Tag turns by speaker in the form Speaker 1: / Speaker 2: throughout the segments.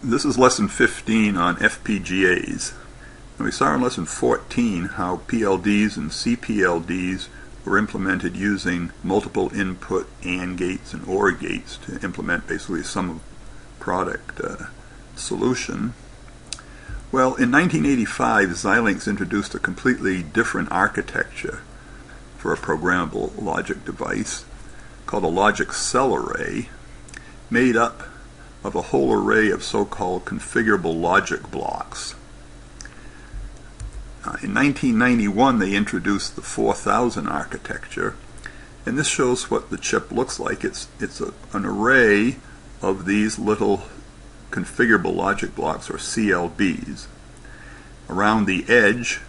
Speaker 1: This is lesson 15 on FPGAs. And we saw in lesson 14 how PLDs and CPLDs were implemented using multiple input AND gates and OR gates to implement basically a sum of product solution. Well, in 1985, Xilinx introduced a completely different architecture for a programmable logic device called a logic cell array, made up of a whole array of so-called configurable logic blocks. In 1991, they introduced the 4000 architecture, and this shows what the chip looks like. It's an array of these little configurable logic blocks, or CLBs. Around the edge,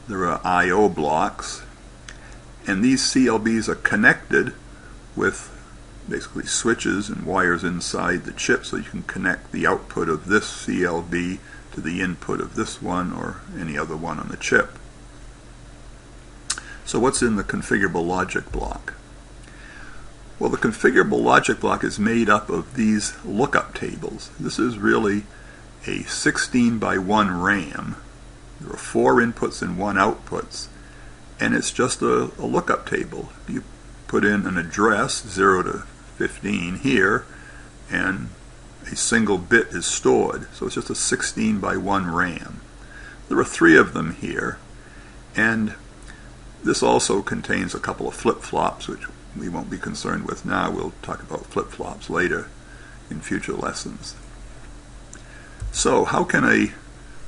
Speaker 1: there are I/O blocks, and these CLBs are connected with basically switches and wires inside the chip, so you can connect the output of this CLB to the input of this one or any other one on the chip. So what's in the configurable logic block? Well, the configurable logic block is made up of these lookup tables. This is really a 16 by 1 RAM. There are 4 inputs and 1 outputs, and it's just a lookup table. You put in an address, 0 to 15 here, and a single bit is stored. So it's just a 16 by 1 RAM. There are 3 of them here, and this also contains a couple of flip-flops, which we won't be concerned with now. We'll talk about flip-flops later in future lessons. So how can a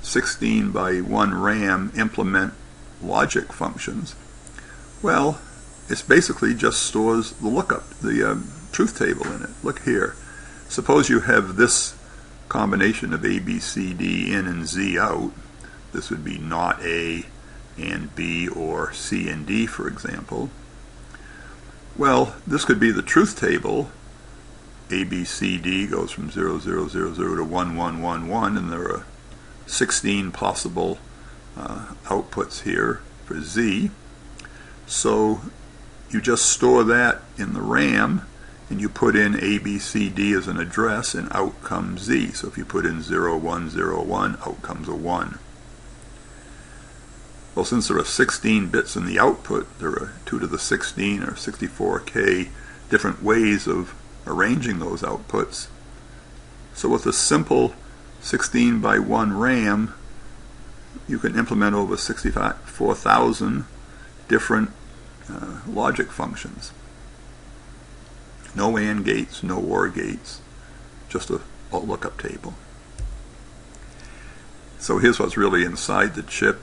Speaker 1: 16 by 1 RAM implement logic functions? Well, it basically just stores the lookup, the truth table in it. Look here. Suppose you have this combination of A, B, C, D in and Z out. This would be not A and B, or C and D, for example. Well, this could be the truth table. A, B, C, D goes from 0, 0, 0, 0 to 1, 1, 1, 1, and there are 16 possible outputs here for Z. So you just store that in the RAM, and you put in A, B, C, D as an address, and out comes Z. So if you put in 0, 1, 0, 1, out comes a 1. Well, since there are 16 bits in the output, there are 2 to the 16 or 64K different ways of arranging those outputs. So with a simple 16 by 1 RAM, you can implement over 64,000 different logic functions. No AND gates, no OR gates, just a lookup table. So here's what's really inside the chip.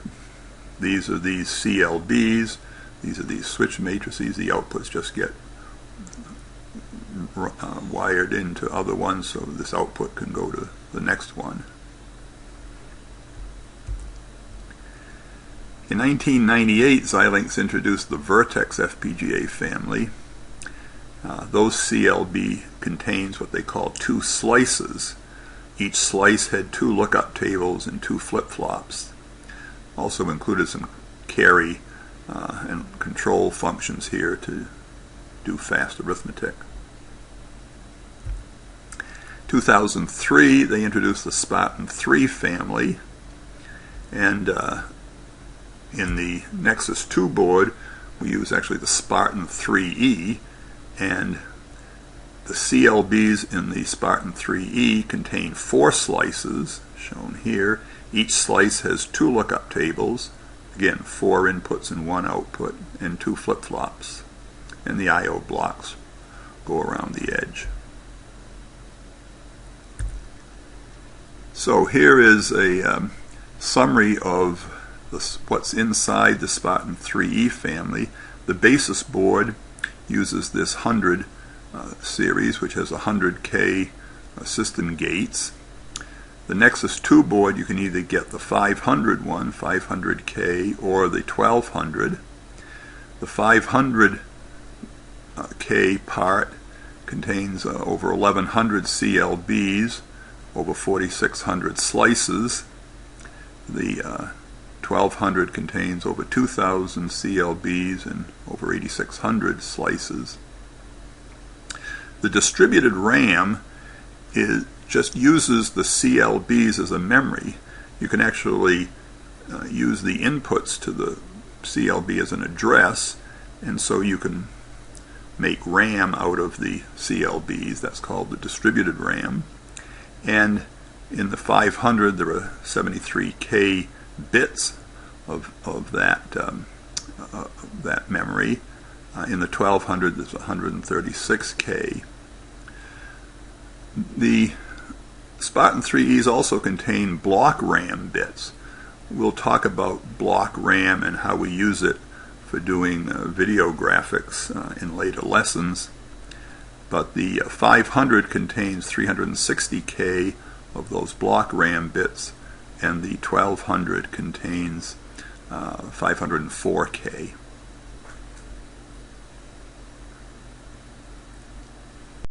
Speaker 1: These are these CLBs, these are these switch matrices. The outputs just get wired into other ones, so this output can go to the next one. In 1998, Xilinx introduced the Vertex FPGA family. Those CLB contains what they call 2 slices. Each slice had 2 lookup tables and 2 flip-flops. Also included some carry and control functions here to do fast arithmetic. 2003, they introduced the Spartan 3 family, and in the Nexus 2 board, we use actually the Spartan 3E, and the CLBs in the Spartan 3E contain 4 slices, shown here. Each slice has 2 lookup tables, again 4 inputs and 1 output, and 2 flip-flops, and the I/O blocks go around the edge. So here is a summary of what's inside the Spartan 3E family. The basis board uses this 100 series, which has 100K system gates. The Nexus 2 board, you can either get the 500 one, 500K, or the 1200. The 500K part contains over 1100 CLBs, over 4600 slices. The 1200 contains over 2000 CLBs and over 8600 slices. The distributed RAM just uses the CLBs as a memory. You can actually use the inputs to the CLB as an address, and so you can make RAM out of the CLBs. That's called the distributed RAM. And in the 500 there are 73K bits of that memory. In the 1200 there's 136K. The Spartan 3Es also contain block RAM bits. We'll talk about block RAM and how we use it for doing video graphics in later lessons. But the 500 contains 360K of those block RAM bits, and the 1200 contains 504K.